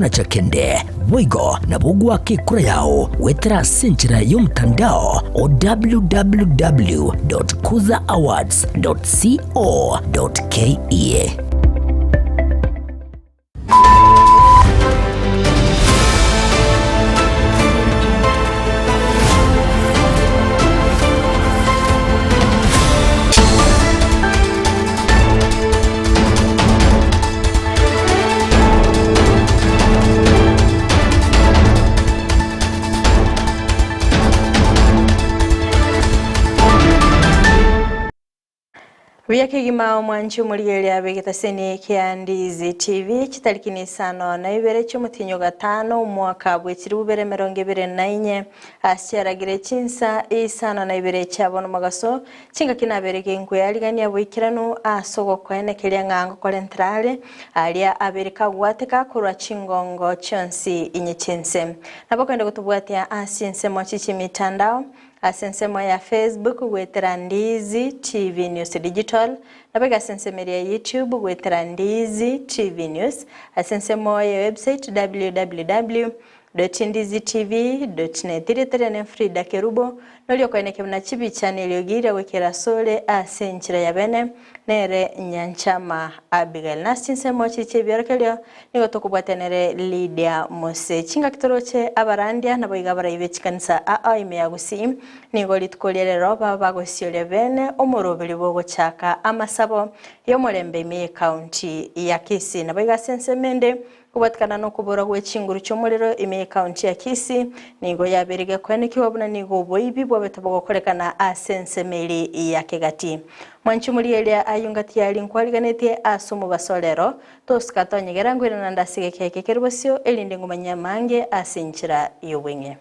na Chakende, Wigo na Bugwa Kikura yao wetera senchira y'umutandao o www.kuzaawards.co.ke. Wiyake gima mwanchi umuliyeli abegeta seni kia Ndizi TV chitalikini sano na ibere chumutinyo gatano mwaka bwechiri ubere meronge bere nainye asyaragire chinsa isano na ibere chabono magaso chinga kinaberege nkwe aligani abwikiranu asogo kwene kelia ngango kolentrale alia abereka gwateka kurwa chingongo chonsi inyechense nabokwenda kutubwatia asiense mwachichi mitandao asensemo ya Facebook gwetera Ndizi TV News Digital nabega asensemo ya YouTube gwetera Ndizi TV News asensemo ya website www.ndizitv.net iritere Frida Kerubo nolio kweneke mna chibi channel yogira wekera sole asenchira ya bene nere Nyanchama Abigail nasensemo chiche byarekelyo nigo tokubwatenere Lydia Mose chinga kitoroche abarandia naboiga barayibe kanisa ime yagusi nigo litkolere roba bagosiole bene omorobeli bogo chaka amasabo yo mulembe ime county ya Kisii naboiga sensemende kubatkana no kubora gwechinguru cyomurero ime county ya Kisii nigo yaberege kweneke wabuna nigo boibi bwabetabogo kolekana asensemeli ya Kegati mwanchi mulielia ayungati yali nkwaliganete asomo basolero toskatonyegera ngwira nandasige keke kerubosyo elinde ngumanya mange asenchira yobwenye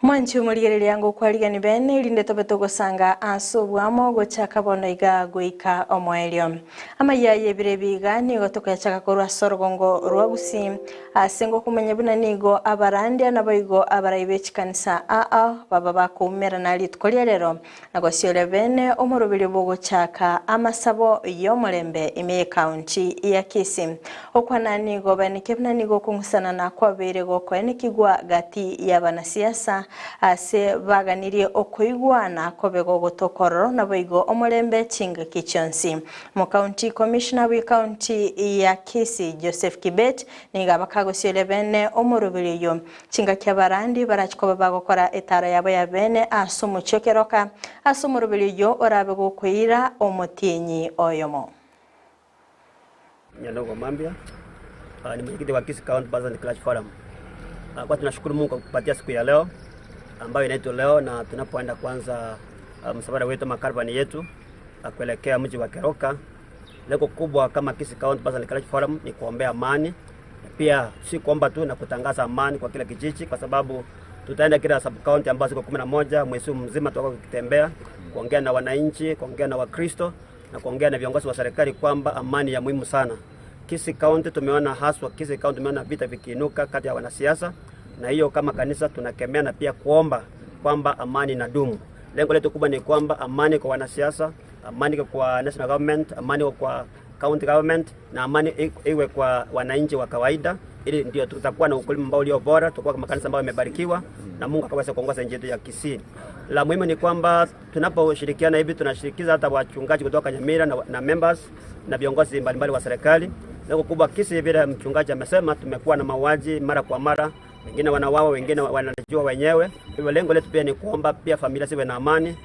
mwanchi umuliyeli yangu kwaligani bene ilinde tobetogo sanga asobwamo gochaka bono iga goika omwelio amayaye birebiga nigo tokoyachaka korwa sorogongo rwagusi asengo kumenya buna nigo abarandia naboigo abarayibechi kanisa baba bakumera nali tkolya lero nagosiole bene omurubili bogo chaka amasabo yomulembe ime county ya Kisii okwana nigo bane kebna nigo kungusana na kwabere go kwenekigwa gati y'abanasiasa ase baganirie okoigwana kobego gotokororo naboigo omulembe chinga kichonsi mu county commissioner we county ya Kisii Joseph Kibet niga bakagosiole bene omurubili yo chinga kyabarandi barachikoba bagokora etara yabo ya bene asumu chokeroka asumurubili yo orabego koira omotienyi oyomo Nyalogo Mambia ni mwenyekiti wa Kisii County Bars and Clutch Forum. Kwa tunashukuru Mungu kwa kupatia siku ya leo ambayo inaitwa leo na tunapoenda kwanza msafara wetu makarabani yetu kuelekea mji wa Keroka. Lengo kubwa kama Kisii County Bars and Clutch Forum ni kuombea amani. Pia si kuomba tu na kutangaza amani kwa kila kijiji kwa sababu tutaenda kila sub county ambazo ziko 11 mwezi mzima tutakuwa tukitembea kuongea na wananchi, kuongea na Wakristo na kuongea na viongozi wa serikali kwamba amani ya muhimu sana. Kisii County tumeona haswa Kisii County tumeona vita vikiinuka kati ya wanasiasa na hiyo kama kanisa tunakemea na pia kuomba kwamba amani na dumu. Lengo letu kubwa ni kwamba amani kwa wanasiasa, amani kwa national government, amani kwa county government na amani iwe kwa wananchi wa kawaida ili ndio tutakuwa na ukulima ambao ulio bora, tutakuwa kama kanisa ambao imebarikiwa na Mungu akaweza kuongoza nchi yetu ya Kisii. La muhimu ni kwamba tunaposhirikiana hivi tunashirikiza hata wachungaji kutoka Nyamira na members na viongozi mbalimbali wa serikali. Lengo kubwa Kisii vile mchungaji amesema tumekuwa na mauaji mara kwa mara, wengine wanauawa, wengine wanajua wenyewe. Hivyo lengo letu pia ni kuomba pia familia siwe na amani.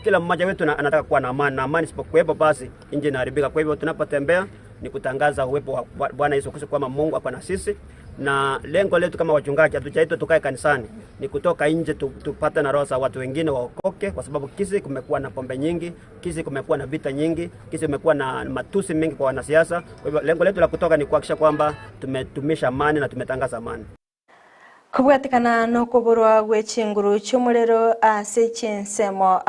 Kila mmoja wetu anataka kuwa na amani, na amani isipokuwepo basi nchi inaharibika. Kwa hivyo tunapotembea ni kutangaza uwepo wa Bwana Yesu Kristo kwamba Mungu ako na sisi, na lengo letu kama wachungaji hatujaitwa tukae kanisani, ni kutoka nje tupate na roho za watu wengine waokoke, kwa sababu Kisii kumekuwa na pombe nyingi, Kisii kumekuwa na vita nyingi, Kisii kumekuwa na matusi mengi kwa wanasiasa. Kwa hivyo lengo letu la kutoka ni kuhakikisha kwamba tumetumisha amani na tumetangaza amani. Kubwatikana no kuburwa gw'ekinguru cy'umurero ase chinsemo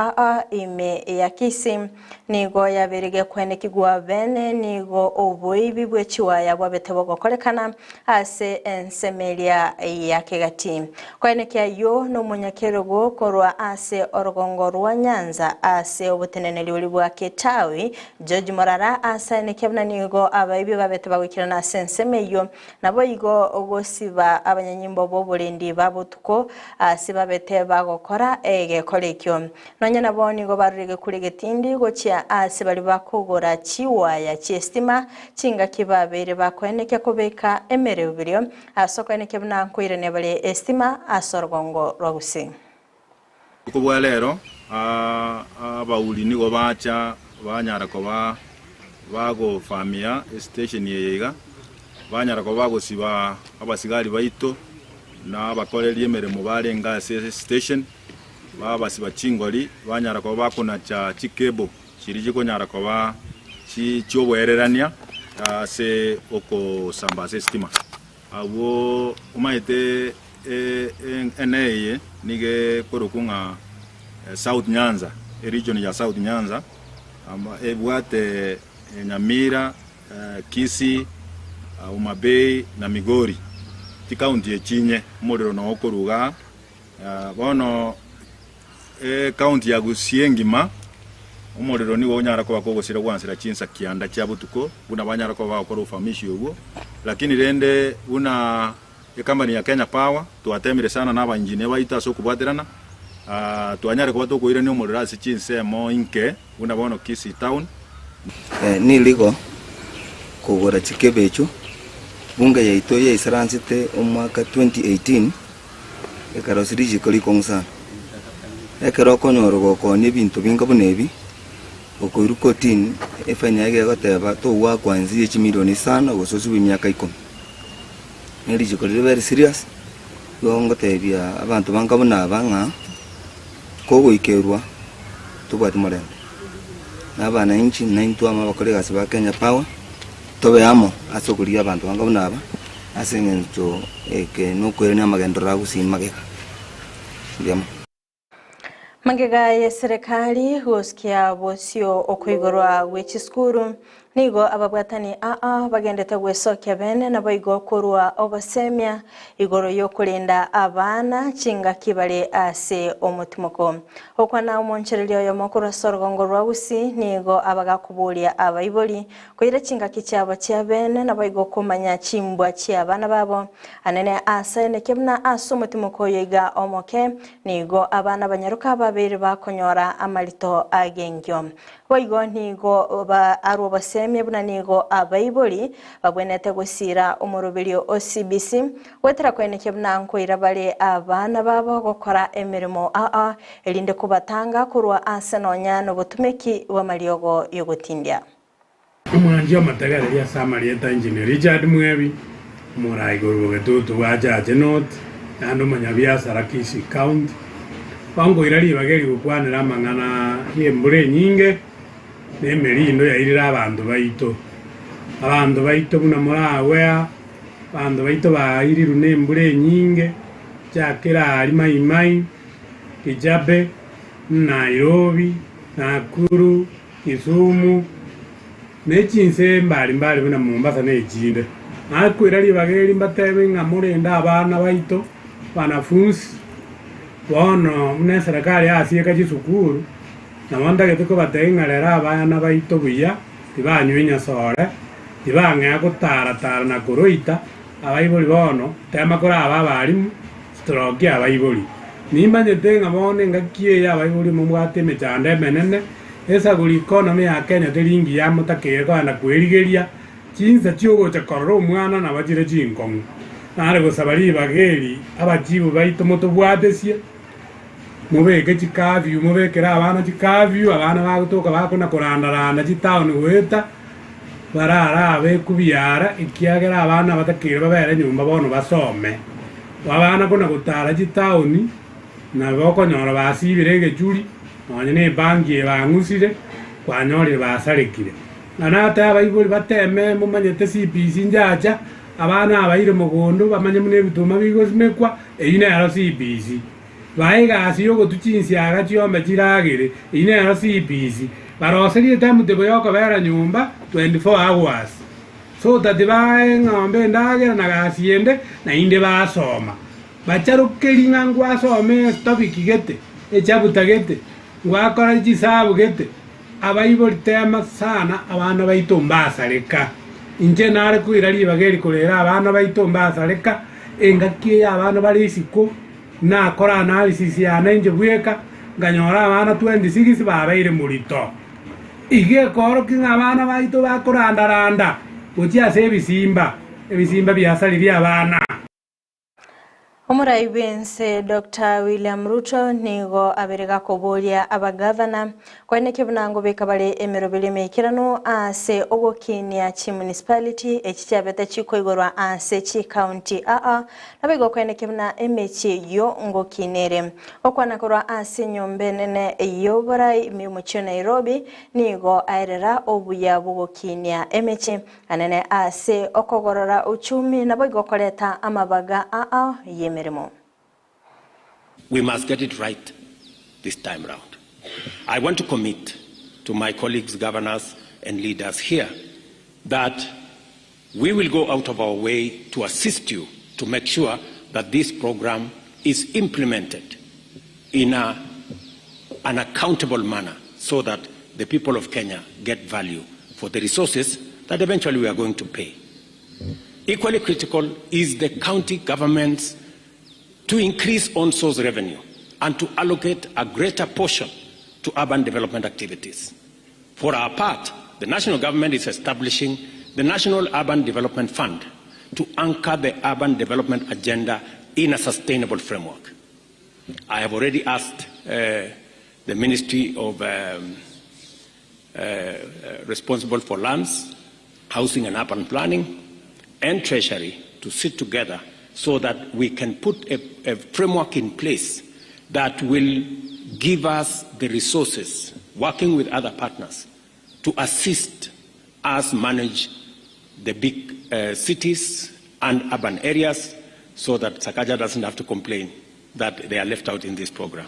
ime ya kisi nigo yaberege kwenekigwa bene nigo obuibi bw'ekiwaya bwabetebo gokorekana ase ensemelia ya kegati kwenekya yo no munyakero gokorwa ase orogongo rwa Nyanza ase obuteneneli buli bwa Ketawi George Morara ase nekebna nigo abaibi babetebo gwikirana ase ensemeyo nabo igo ogosiba abanyanyimbo bulindi babutuko sibabete bagokora egekorekyo nonya naboni go barige kuregetindi gocia asibali bakogora chiwaya chiestima chinga kibabere bakweneke kubeka emere ubiryo asokweneke bna nkoirene bale estima asorgongo rwagusi kubwa lero abauli nigo bacha banyara ko bago famia station yega banyara ko bagosiba abasigari baito na bakoreri emeremo barenga station babasiba chingoli banyara ko bakuna cha chikebo kirije ko nyara ko ba cyobwererania se oko samba sestima abo umaite eneye nige korokunga South Nyanza region ya South Nyanza amba ebwate Nyamira Kisii Umabei na Migori county echinye umuriro no okuruga bono county ya Gusiengima umuriro niwo nyara ko bakogosira gwansira chinsa kianda kya butuko buna banyara ko bakora ufamishi ugo lakini rende buna company ya Kenya Power tuatemire sana naba engineer baita so kubwaterana tuanyare ko batokoire ni umuriro ase chinse mo inke buna bono Kisii town ni ligo kugora chikebecho bunge ya ito ya isaransite umwaka 2018 ekarosiriji koli kongsa ekero konyoro goko ni bintu binga bunebi okoiru kotin efanya yake goteba to wa kwanzi ya milioni sana gososu bimyaka 10 neri koli very serious gongo tebia abantu banga buna banga kogo ikerwa tubati morendo nabana inchi 9 ama bakole gasiba Kenya Power tobe amo asokuria abantu banga bunaba asengento eke no kwene amagendora gusin mageka ndiamo Mangega ya serikali hoskia bosio okoigorwa wechiskuru nigo ababwatani bagendete gwesokya bene nabo igo korwa obasemya igoro yo kulinda abana chinga kibale ase omutimoko okwana umoncherelyo yo mokoro sorgongo rwagusi nigo abagakubulia abaiboli koira chinga kichabo kya bene nabo igo kumanya chimbwa kya abana babo anene ase nekebna aso omutimoko yiga omoke nigo abana banyaruka babiri bakonyora amalito agengyo boigo nigo aro basemye buna nigo abaiboli babwenete gusira umurubirio OCBC wetera kweneke buna nkoira bale abana babo gukora emirimo elinde kubatanga kurwa asenonya no butumeki wa maliogo yogutindia umwanji amatagara ya Samarieta engineer Richard Mwebi muraigo getutu wajaje not ando manyabiasa Kisii county bango irali bageri gukwanira mangana yembure nyinge nemerindo yairira abantu baito buna murawe abantu baito bairiru nembure nyinge cyakera ari Mai Kijabe Nairobi Nakuru Kisumu nechinse mbali buna Mombasa nejinde akwira li bageri mbatebe ngamurenda abana baito banafunzi bono mune serikali asieka chisukuru na wanda getuko batengalera abana baito buya tibanywenya sore tibanga gutara na kuroita abaiboli bono temakora ababalimu stroke abaiboli nimba nyetenga bone ngakie ya abaiboli mumwate mechande menene esa guli economy ya Kenya telingi ya mutakere kana kwerigeria chinza chiogo chakororo mwana na bajire chinkong nare gusabali bageri abajibu baito motobwatesie mubeke chikavyu mubekera abana chikavyu abana bagutoka bakona kurandaranda chitown gweta barara abekubyara ikiagera abana batakire babere nyumba bono basome abana kona gutara chitown na bokonyora basibire gechuri none bangi bangusire kwanyorire basarekire nanata abaibuli bateme mumanyete CPC njaja abana abaire mugondo bamanye mune bituma bigozimekwa eyine yaro CBC baiga asiyo gotuchinsi agachiomba chiragire eyine yaro CBC baroserie temutebo yoko bera nyumba 24 hours so that ng'ombe ndagera na gasiende na inde basoma bacharukeri ng'angu asome topic gete echabutagete ngwakora chisabu gete abaiboritema sana abana baito mbasareka inje nare kuirari bageri kurera abana baito mbasareka engakie abana bari isiko na kora analysis ya nje bweka nganyora abana 26 babaire murito ige koro kinga abana baito bakorandaranda utia se ebisimba byasali bya abana. Omurai bense Dr. William Ruto nigo aberega kobolia abagavana kweneke bunango bekabale emerobele mekirano ase ogokinia chi municipality echiabeta chiko igorwa ase chi county nabego kweneke buna emechi yo ngokinere okwana korwa ase nyombe nene yobora mimucho Nairobi nigo aerera obuya bugokinia emechi anene ase okogorora uchumi nabego koleta amabaga yemeremo. We must get it right this time round. I want to commit to my colleagues, governors and leaders here that we will go out of our way to assist you to make sure that this program is implemented in an accountable manner so that the people of Kenya get value for the resources that eventually we are going to pay. Equally critical is the county government's to increase on-source revenue and to allocate a greater portion to urban development activities. For our part, the national government is establishing the National Urban Development Fund to anchor the urban development agenda in a sustainable framework. I have already asked the Ministry of responsible for lands, housing and urban planning, and Treasury to sit together so that we can put a framework in place that will give us the resources, working with other partners, to assist us manage the big cities and urban areas so that Sakaja doesn't have to complain that they are left out in this program.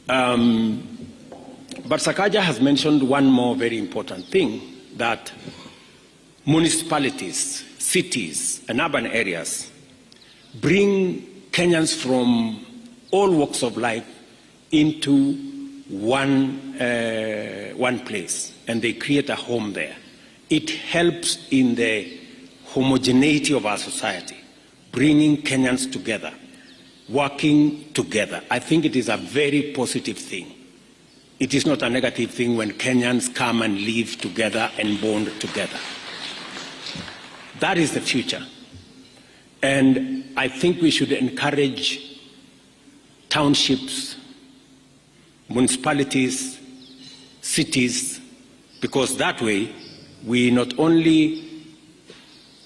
But Sakaja has mentioned one more very important thing, that municipalities, cities and urban areas bring Kenyans from all walks of life into one place, and they create a home there. It helps in the homogeneity of our society, bringing Kenyans together, working together. I think it is a very positive thing. It is not a negative thing when Kenyans come and live together and bond together. That is the future. And I think we should encourage townships, municipalities, cities, because that way we not only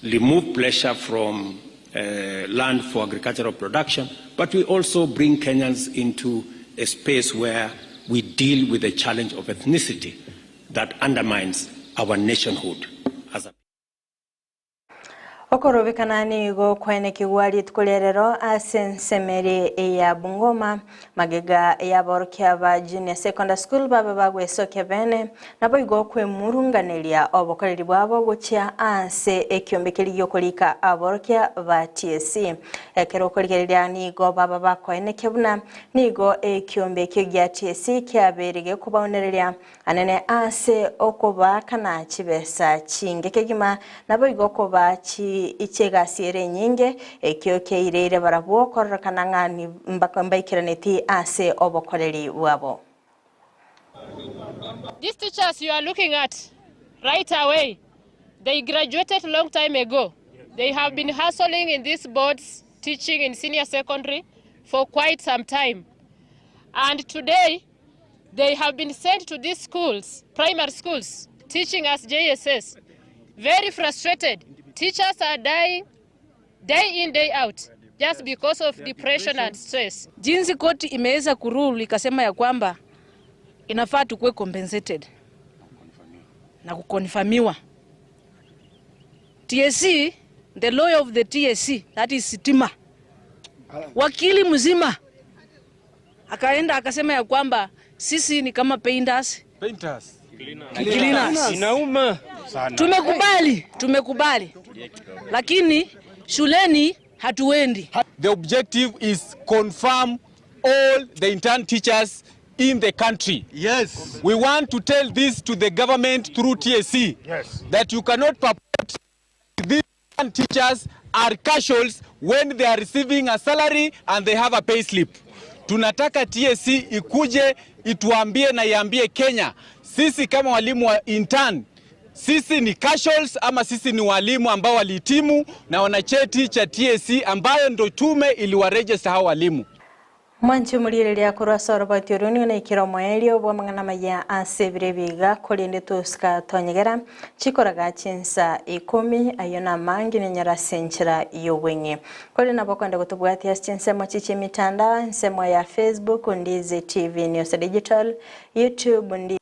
remove pressure from land for agricultural production, but we also bring Kenyans into a space where we deal with the challenge of ethnicity that undermines our nationhood as a Okorobekanani go kwene kiwali tukolerero asensemere ya Bungoma magega ya borokya ba junior secondary school baba bagwe soke bene nabo igo kwe murunganelia obokoreri bwabo gocha anse ekyombekeri yokolika aborokya ba TSC ekero kolikerilia nigo baba bakwene kebuna nigo ekyombekyo gya TSC kyaberege kubaonerelia anene anse okoba kana chibesa chingekegima nabo igo koba chi ichega siere nyinge ekyoke irere barabuo korrakana ngani mbakambaikiraneti ase obokoreri wabo. These teachers you are looking at right away, they graduated long time ago. They have been hustling in these boards, teaching in senior secondary for quite some time. And today, they have been sent to these schools, primary schools, teaching as JSS. Very frustrated. Teachers are dying day in, day out, just because of depression and stress. Jinsi koti imeweza kurule ikasema ya kwamba inafaa tukue compensated na kukonfirmiwa. TSC, the lawyer of the TSC, that is Sitima, wakili mzima akaenda akasema ya kwamba sisi ni kama painters. Cleaners. Inauma. Tumekubali. Lakini shuleni hatuendi. The objective is confirm all the intern teachers in the country. Yes. We want to tell this to the government through TSC. Yes. That you cannot purport these intern teachers are casuals when they are receiving a salary and they have a pay slip. Tunataka TSC ikuje ituambie na iambie Kenya, sisi kama walimu wa intern, sisi ni casuals ama sisi ni walimu ambao walihitimu na wana cheti cha TSC ambayo ndo tume iliwaregister hao walimu. Mwanchi muliriria kurasa robati uruni na ikiro moelio bwa mangana maya asebire biga kolinde tuska tonyegera chikoraga chinsa 10 ayona mangi ne nyara senchira yowenye kole nabo kwenda kutubwatia chinsa mochiche mitandao nsemo ya Facebook Ndizi TV News Digital, YouTube ndi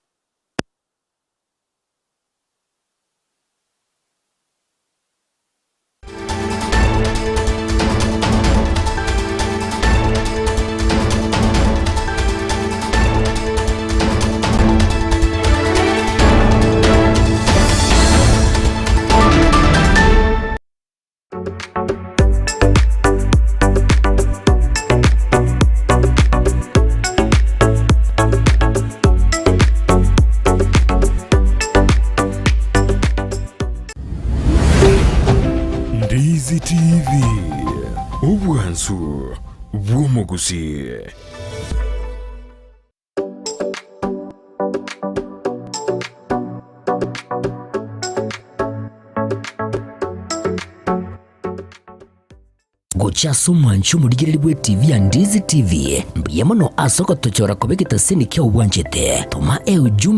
Ndizi TV, ubwansu bw'omugusi. Gochaso mwanchu muligiribwe TV ya Ndizi TV. Mbiyamano asoko tochora kobekita sini kia uwanjete. Toma ujumbe